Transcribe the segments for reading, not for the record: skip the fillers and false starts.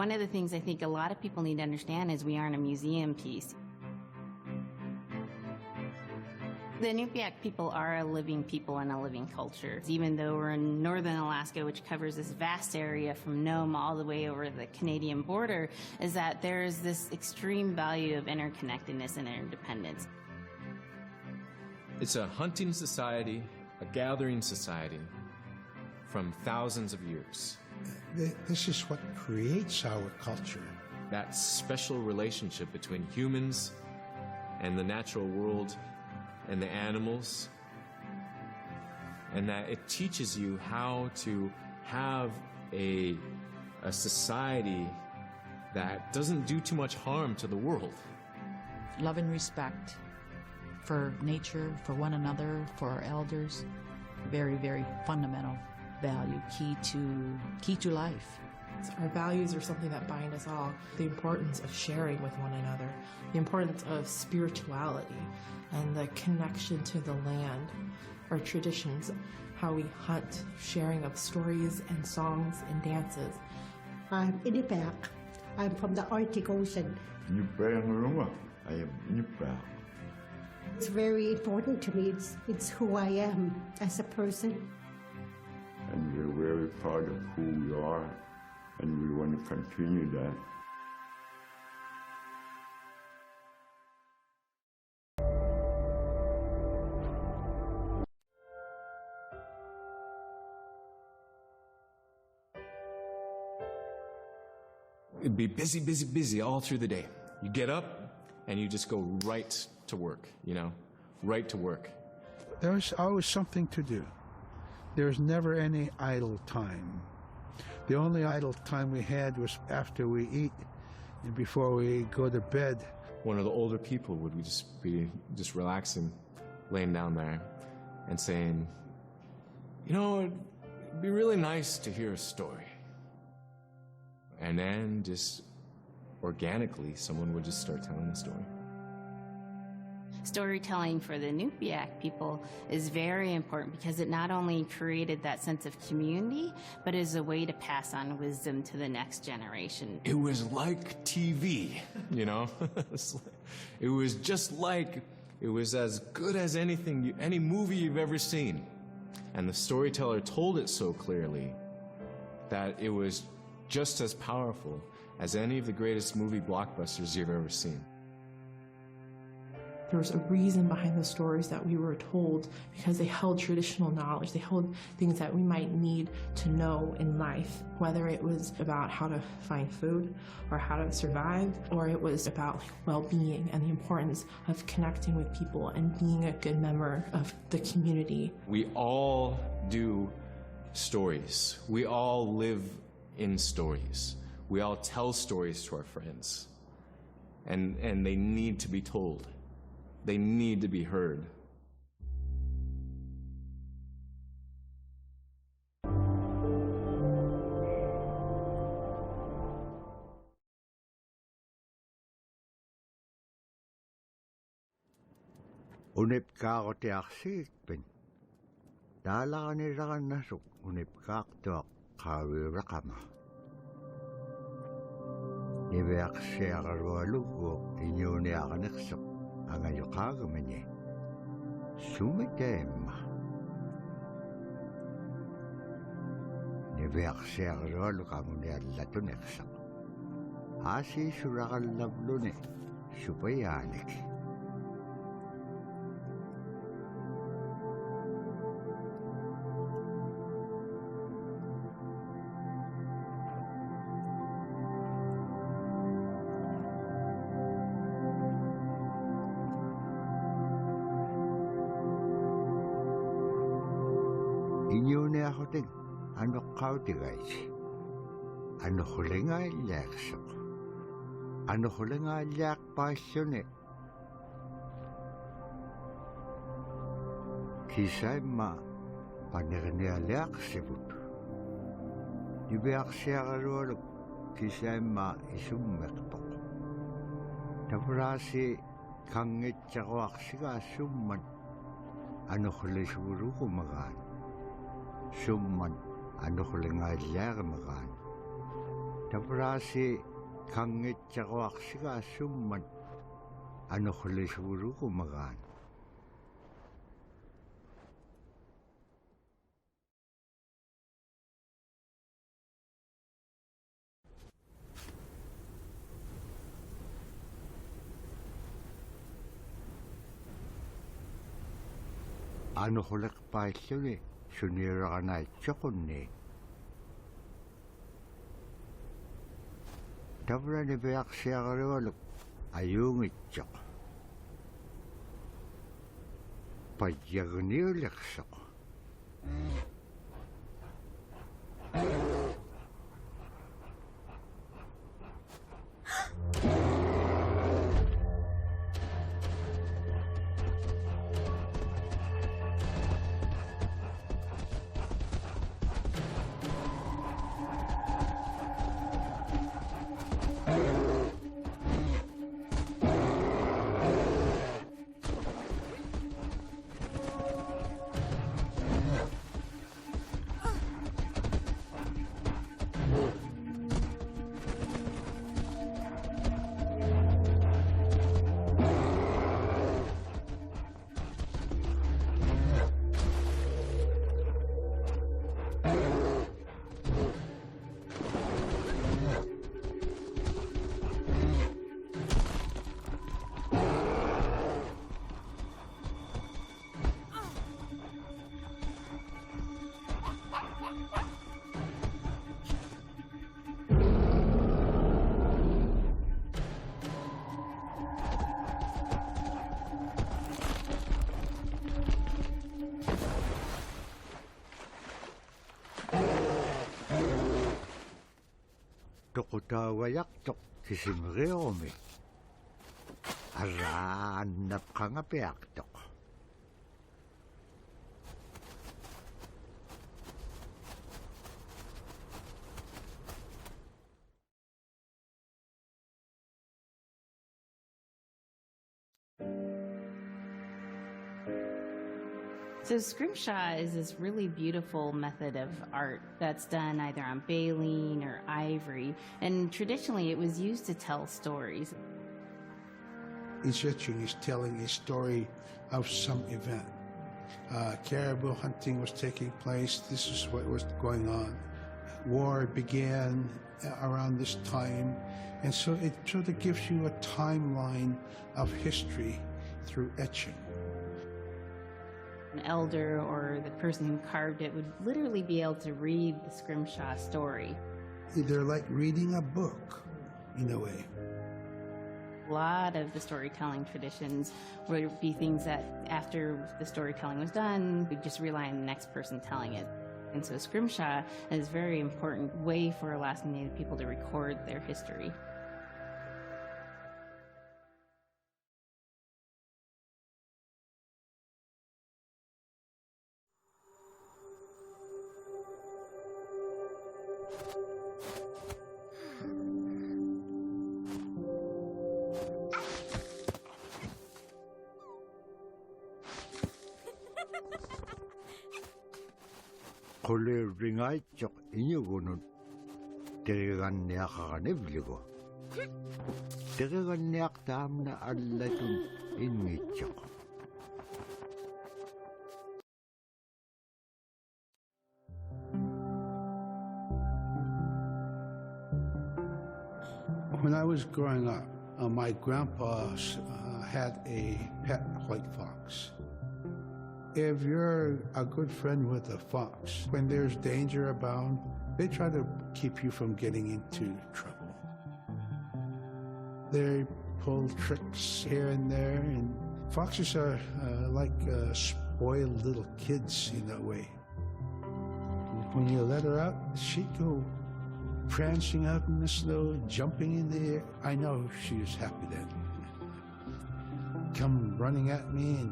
One of the things I think a lot of people need to understand is we aren't a museum piece. The Inupiaq people are a living people and a living culture. Even though we're in northern Alaska, which covers this vast area from Nome all the way over the Canadian border, is that there's this extreme value of interconnectedness and interdependence. It's a hunting society, a gathering society from thousands of years. This is what creates our culture. That special relationship between humans and the natural world and the animals, and that it teaches you how to have a society that doesn't do too much harm to the world. Love and respect for nature, for one another, for our elders. Very, very fundamental value, key to life. Our values are something that bind us all. The importance of sharing with one another, the importance of spirituality, and the connection to the land, our traditions, how we hunt, sharing of stories and songs and dances. I'm Inupiaq. I'm from the Arctic Ocean. I am Inupiaq. It's very important to me. It's who I am as a person. And we're very proud of who we are, and we want to continue that. It'd be busy, busy, busy all through the day. You get up and you just go right to work, right to work. There's always something to do. There's never any idle time. The only idle time we had was after we eat and before we go to bed. One of the older people would be just relaxing, laying down there and saying, it'd be really nice to hear a story. And then just organically, someone would just start telling the story. Storytelling for the Inupiaq people is very important because it not only created that sense of community, but is a way to pass on wisdom to the next generation. It was like TV, It was just like, it was as good as any movie you've ever seen. And the storyteller told it so clearly that it was just as powerful as any of the greatest movie blockbusters you've ever seen. There was a reason behind the stories that we were told because they held traditional knowledge. They held things that we might need to know in life, whether it was about how to find food or how to survive, or it was about well-being and the importance of connecting with people and being a good member of the community. We all do stories. We all live in stories. We all tell stories to our friends. And they need to be told. They need to be heard. Unipkaaq tiaqsiikpin. Taalaqanilaqannasuk unipkaaqtuaq qaawiuraqama. Niveaqsiaqarualuguuq iñuuniaqaniqsuq angayuqaagamani. Sumiteemma. Niveaqsiaqarualuqamuniallatuneqsuq. Aasiisuraqallavluni supayaanik. Iñuuniaqhutik anuqqautigaisi. Anuqhulingaaliaqsuq. Anuqhulingaaliaqpaalluni. Kisaimma paniqnialiaqsivut. Niviaqsiaqarualuk kisaimma isummeqtoq. Tavraasi kangitsaquaqsigaasumman anuqhulisuguruqumagaan. Summan anuqhulingaaliaqamagaan. Tabrasi kangit chakawak siga summan ano huli siguro kumagaan. Ano hulik pa ito sunira ka na chokon ni. Tabra ni Beak siya karewalok ayung itchok. Padyag ni uliksok. Tokutawayak tok kisimreomi. Aranap ka nga piyak tok. So scrimshaw is this really beautiful method of art that's done either on baleen or ivory, and traditionally it was used to tell stories. Each etching is telling a story of some event. Caribou hunting was taking place. This is what was going on. War began around this time, and so it sort of gives you a timeline of history through etching. An elder or the person who carved it would literally be able to read the scrimshaw story. They're like reading a book, in a way. A lot of the storytelling traditions would be things that after the storytelling was done, we just rely on the next person telling it. And so scrimshaw is a very important way for Alaskan Native people to record their history. Kole ringay chok inyugunun. Teregan niya kakanibliko. Teregan niya tam na alatun Innuit chok. When I was growing up, my grandpa had a pet white fox. If you're a good friend with a fox, when there's danger abound, they try to keep you from getting into trouble. They pull tricks here and there, and foxes are like spoiled little kids in a way. When you let her out, she'd go prancing out in the snow, jumping in the air. I know she was happy then. Come running at me and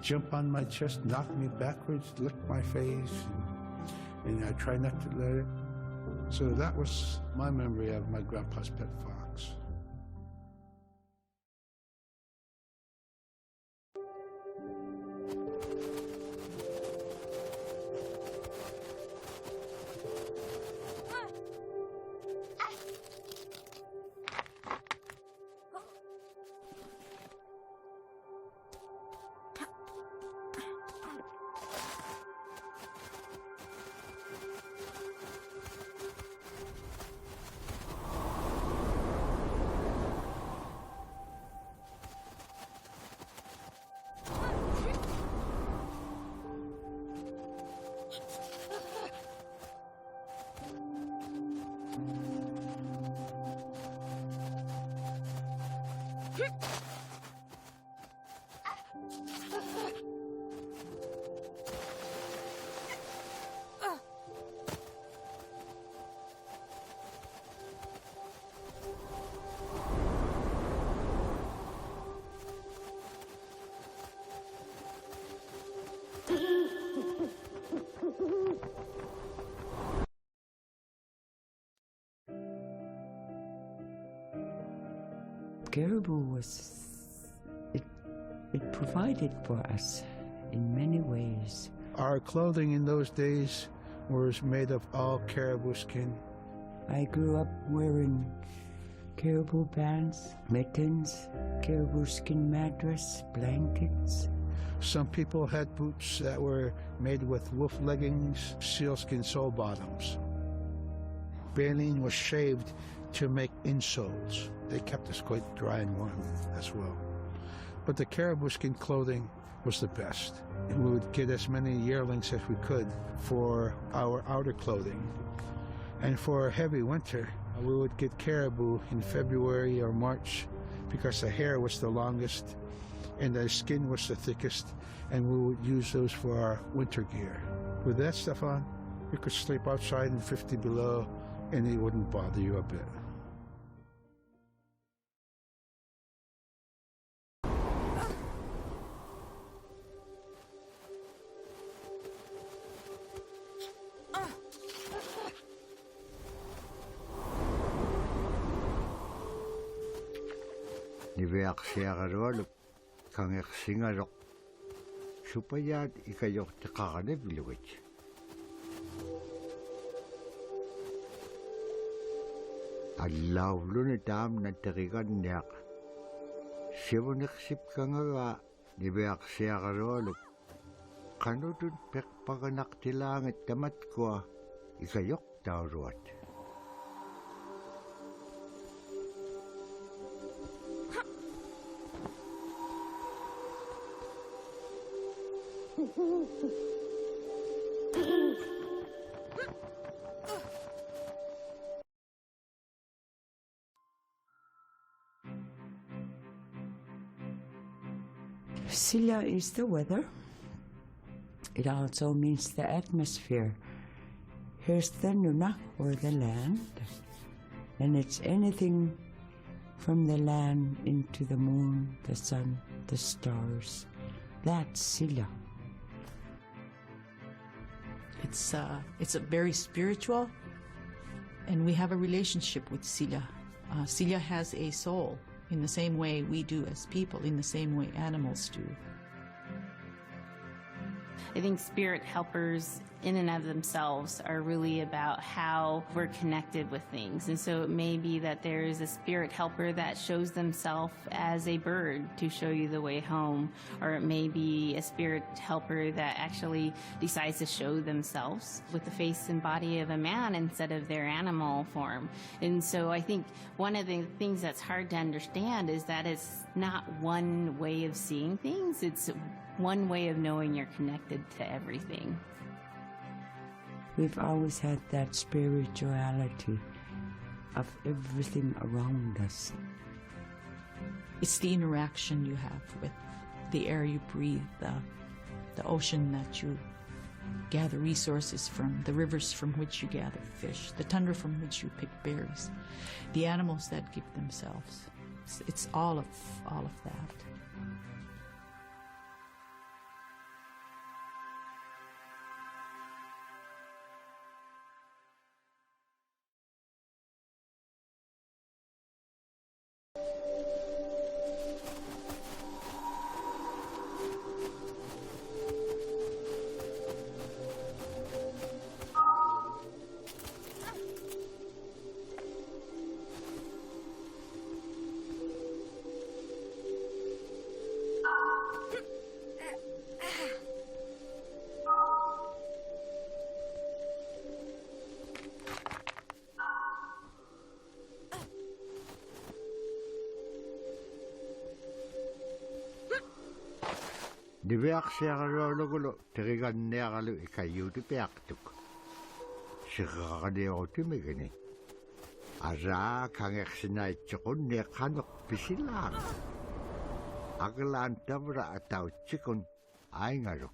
jump on my chest, knock me backwards, lick my face, and I try not to let her. So that was my memory of my grandpa's pet fox. Caribou it provided for us in many ways. Our clothing in those days was made of all caribou skin. I grew up wearing caribou pants, mittens, caribou skin mattress, blankets. Some people had boots that were made with wolf leggings, sealskin sole bottoms. Baleen was shaved to make insoles. They kept us quite dry and warm as well. But the caribou skin clothing was the best. We would get as many yearlings as we could for our outer clothing. And for a heavy winter, we would get caribou in February or March because the hair was the longest and the skin was the thickest, and we would use those for our winter gear. With that stuff on, you could sleep outside in 50 below and it wouldn't bother you a bit. Niveaksiagaroluk kangeqsingalok supayat ikayoktiqaqane bilugit. Allauluni taam nattaqiganniaq sivuniqsip kangaga niveaksiagaroluk qanutun peqpaganaqtilaangat tamatkua ikayoktauluat. Silla is the weather. It also means the atmosphere. Here's the nuna, or the land. And it's anything from the land into the moon, the sun, the stars. That's Silla. It's a very spiritual, and we have a relationship with Silla. Silla has a soul in the same way we do as people, in the same way animals do. I think spirit helpers in and of themselves are really about how we're connected with things. And so it may be that there is a spirit helper that shows themselves as a bird to show you the way home, or it may be a spirit helper that actually decides to show themselves with the face and body of a man instead of their animal form. And so I think one of the things that's hard to understand is that it's not one way of seeing things, it's one way of knowing you're connected to everything. We've always had that spirituality of everything around us. It's the interaction you have with the air you breathe, the ocean that you gather resources from, the rivers from which you gather fish, the tundra from which you pick berries, the animals that give themselves. It's all of that. Niveaksiagarolugulu teriganniagalu ikayuti peaqtuk. Siqaqadeotimigini Ara kangeksinay chikon ne kanok pisilang. Aglan tabra ataw chikon ay ngaruk.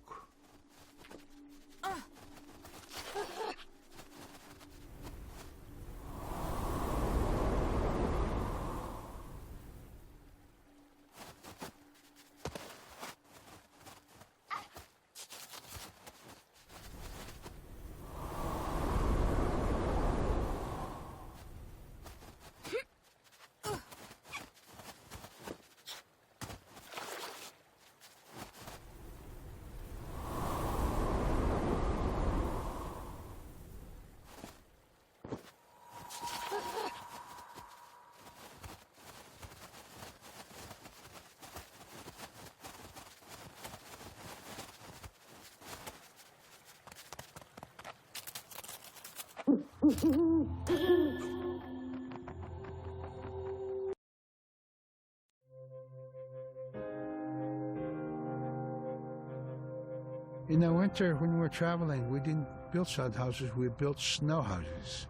In the winter, when we were traveling, we didn't build sod houses, we built snow houses.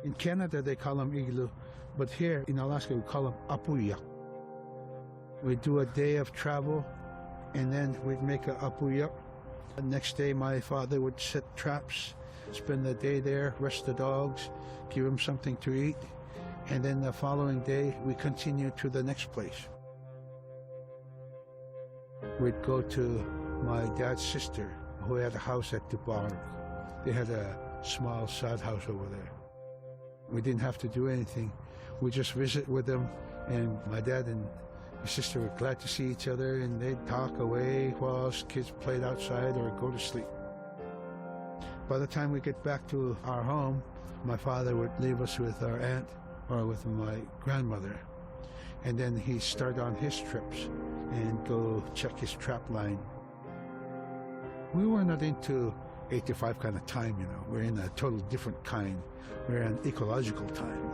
In Canada, they call them igloo, but here in Alaska, we call them apuyak. We'd do a day of travel, and then we'd make a apuyak. The next day, my father would set traps, spend the day there, rest the dogs, give them something to eat, and then the following day, we continued to the next place. We'd go to my dad's sister, who had a house at Dubai. They had a small sod house over there. We didn't have to do anything. We just visit with them, and my dad and his sister were glad to see each other, and they'd talk away while us kids played outside or go to sleep. By the time we get back to our home, my father would leave us with our aunt or with my grandmother, and then he'd start on his trips and go check his trap line. We were not into 8 to 5 kind of time, you know. We're in a totally different kind. We're in ecological time.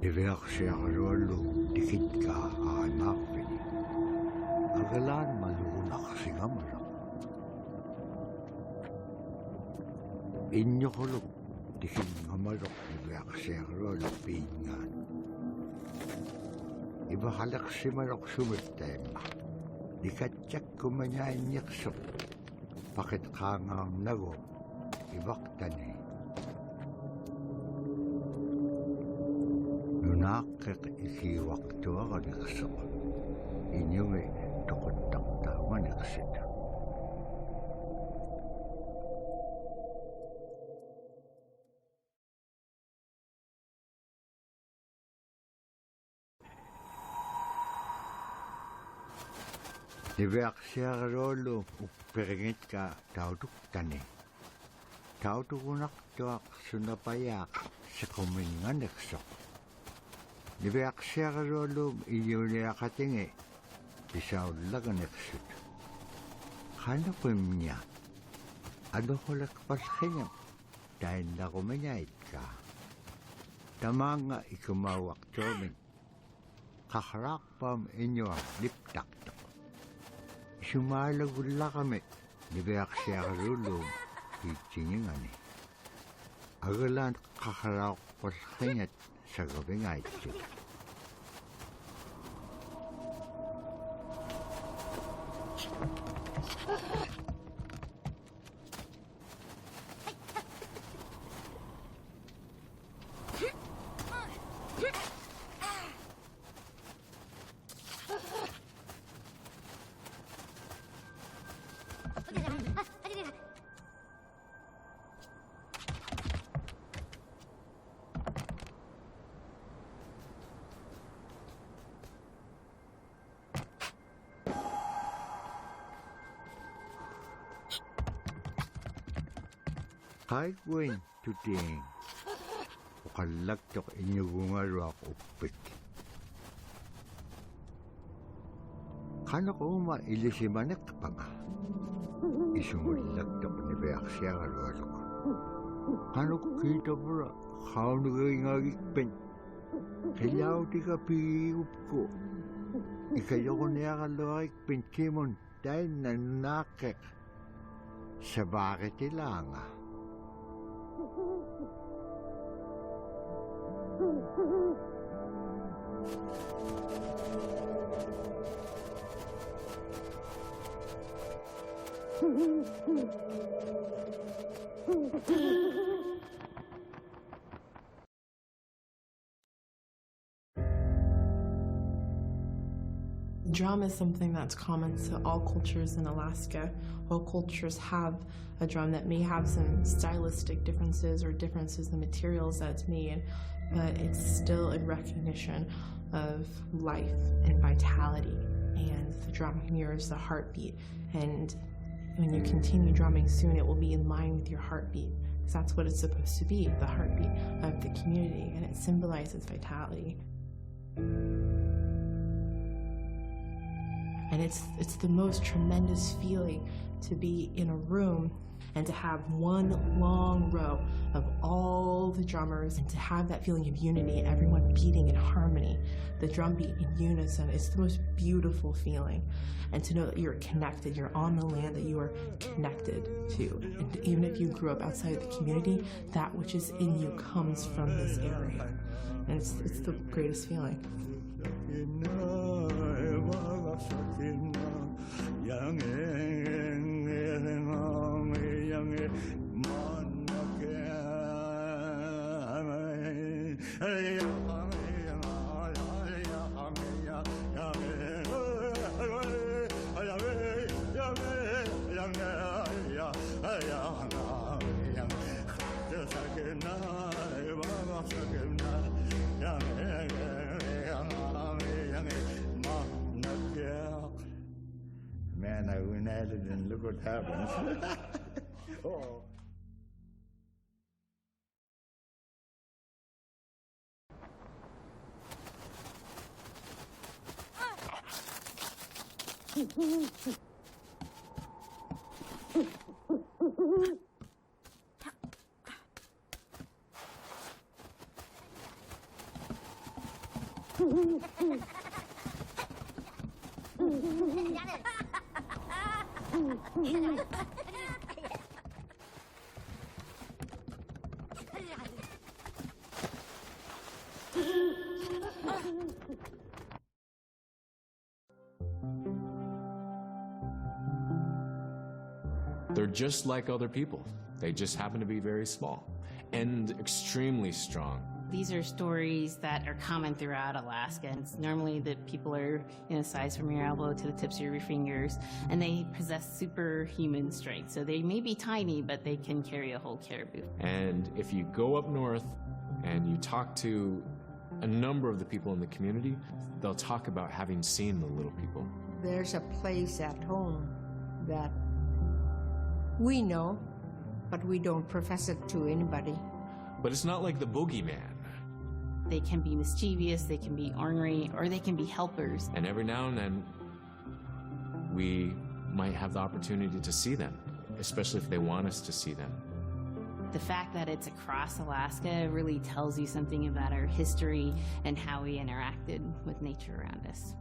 Iveaksiakarolu dikitka aanapini. Agalan malunak singamara. Inyokoluk dikingamarok iveaksiakarolu pingan. ibahalaksimanok sumitema. Ikatsak niksok. Bakit kangang nago, ibaktani. Nunakik ikiwaktua ka niksok. Inyungi tukot-taktawa niksit. Nibeaksiarolo upperingit ka tautuktani. Tautukunak tuak sunapayak sa kumingan niksok. Nibeaksiarolo iyuniakatingi isaw laga niksut. Hanapim niya. Ano ko lakpalkinyam dahil na kuminyait ka. Tama nga ikumawak tumin. Kakarakpam inyo liptak. Sumalagula kami, nibayak siya karulong, itiningani. Agalan kakarak pasakanyat sa gabi nga ito. Kahit gawin tuting, ukalagtok inyugungarwak upit. Kano ko ilisimanik pa nga. Isumulagtok ni Beak siya karwalok. Kano ko kita pura, kao nagingagikpen. Kailaw di ka piyup ko. Ikayo ko niya kalawagikpen kimon dahil nanakek. Sa bakit ilanga. Drum is something that's common to all cultures in Alaska. All cultures have a drum that may have some stylistic differences or differences in the materials that it's made, but it's still in recognition of life and vitality. And the drum mirrors the heartbeat. And when you continue drumming soon, it will be in line with your heartbeat. Because that's what it's supposed to be, the heartbeat of the community. And it symbolizes vitality. And it's the most tremendous feeling to be in a room and to have one long row of all the drummers and to have that feeling of unity, everyone beating in harmony, the drum beat in unison. It's the most beautiful feeling. And to know that you're connected, you're on the land that you are connected to. And even if you grew up outside of the community, that which is in you comes from this area. And it's the greatest feeling. Man, I went at it and look what happens. Oh. They're just like other people. They just happen to be very small and extremely strong. These are stories that are common throughout Alaska. It's normally that people are size from your elbow to the tips of your fingers, and they possess superhuman strength. So they may be tiny, but they can carry a whole caribou. And if you go up north and you talk to a number of the people in the community, they'll talk about having seen the little people. There's a place at home that we know, but we don't profess it to anybody. But it's not like the boogeyman. They can be mischievous, they can be ornery, or they can be helpers. And every now and then, we might have the opportunity to see them, especially if they want us to see them. The fact that it's across Alaska really tells you something about our history and how we interacted with nature around us.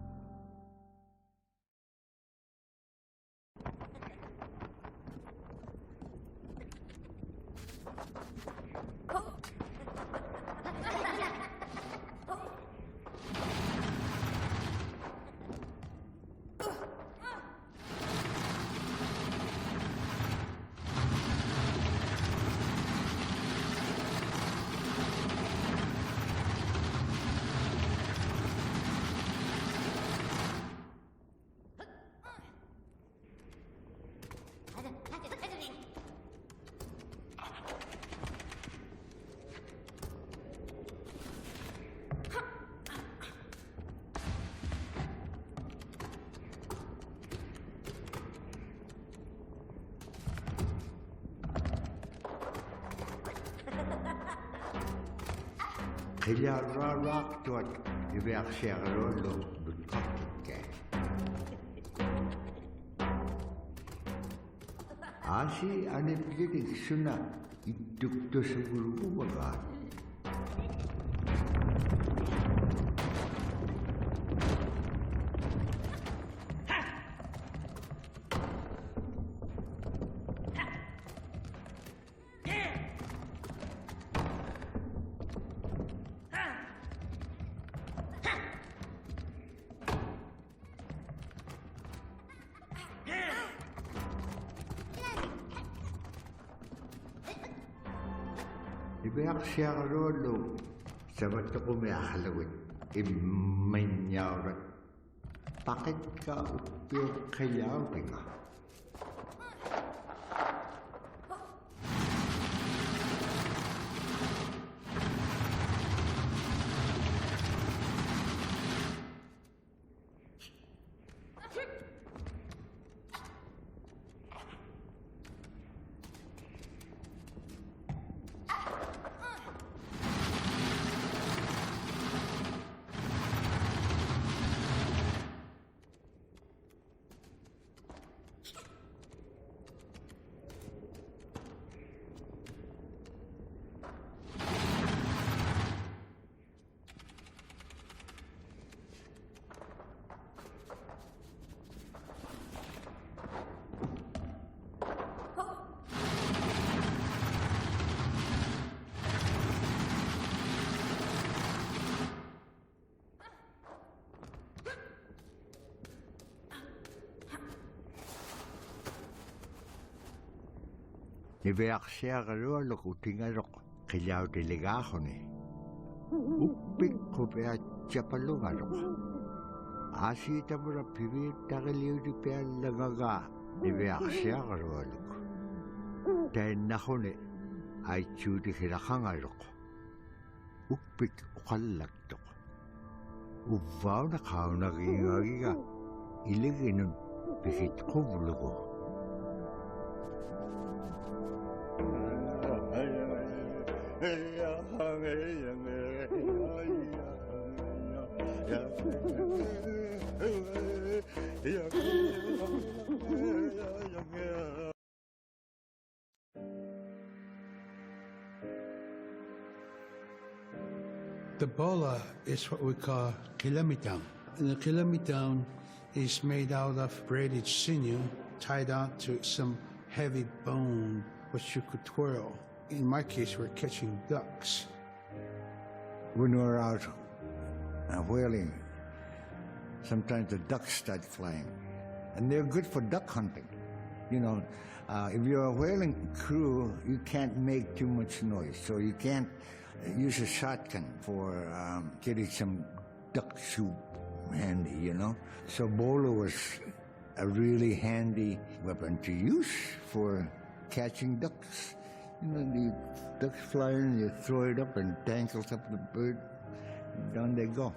Kaya rarak tuat ibyak siya karolo lutakit ke. Asi anip giting suna ituk to sa guru bagat. Ibyak siya karolo sa bato ko may akalawin imanyawrat. Bakit ka upyo kayaw ka? Ibyak siya karolo kutingarok kayaw delegaho ni. Upik ko pa chapalungarok. Asita mo na pibit takaliw di pa langaga. Ibyak siya karolo. Dahil nako ni ay chudi kirakangarok. Upik ukalagtok. Ubaw na kao nagingagiga. Iligin nun pikit ko bulugo. The bola is what we call kilamitang. And the kilamitang is made out of braided sinew tied on to some heavy bone which you could twirl. In my case, we're catching ducks. When we're out whaling, sometimes the ducks start flying. And they're good for duck hunting. If you're a whaling crew, you can't make too much noise, so you can't use a shotgun for getting some duck soup handy, So bolo was a really handy weapon to use for catching ducks. The ducks fly in, you throw it up and tangles up the bird, and down they go.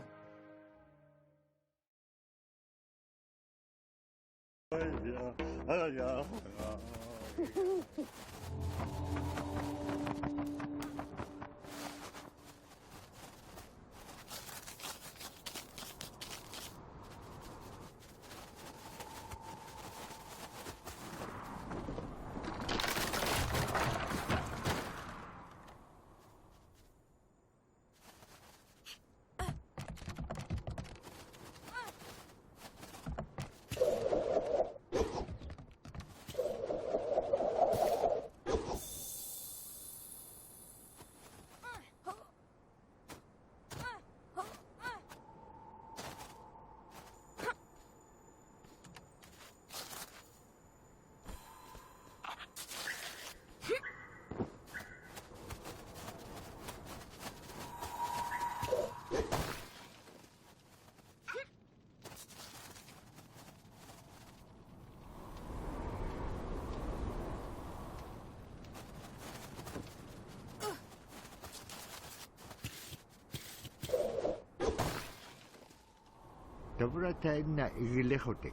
Tabra time na igilehotek.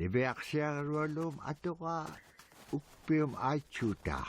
Libeak siya rolum ato ka ukpium achuta.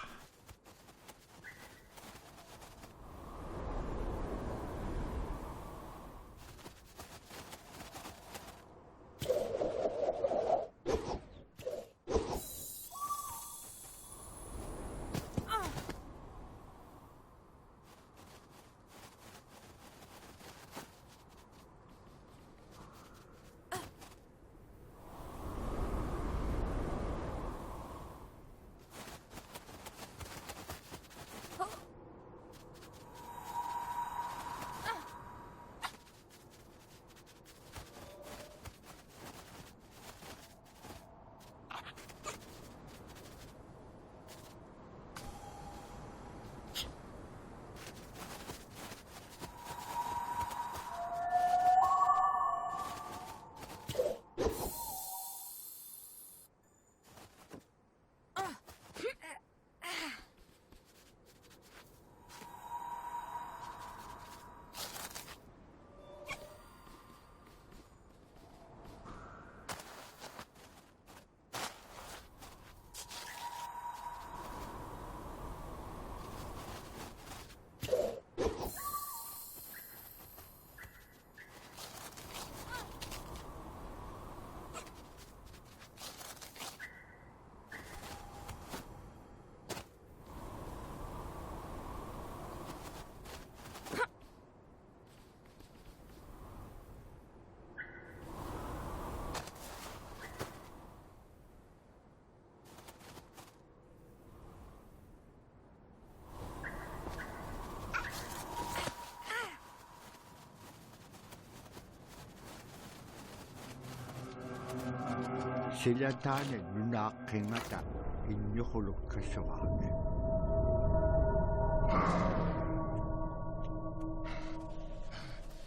Sila tane lunaking mata inyukulog kasawane.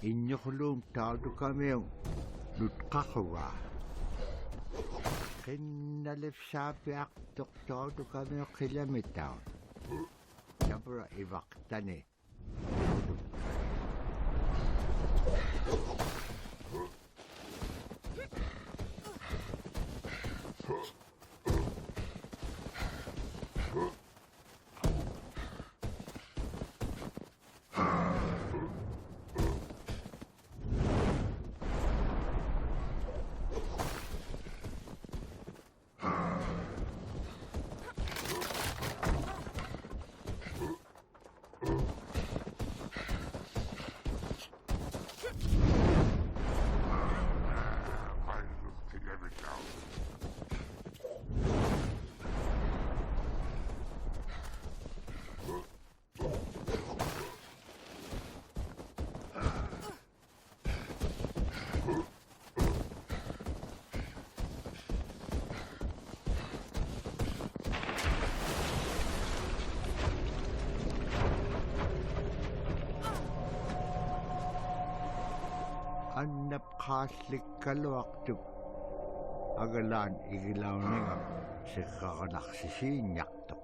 Inyukulong tado kami yung lutkakawa. Kinalip sabi aktok tado kami yung kilamitaw. Sabra iwaktani. annap kaallikkaluartuk agalaan igilauniga siqqaqanarsisiinnyartuq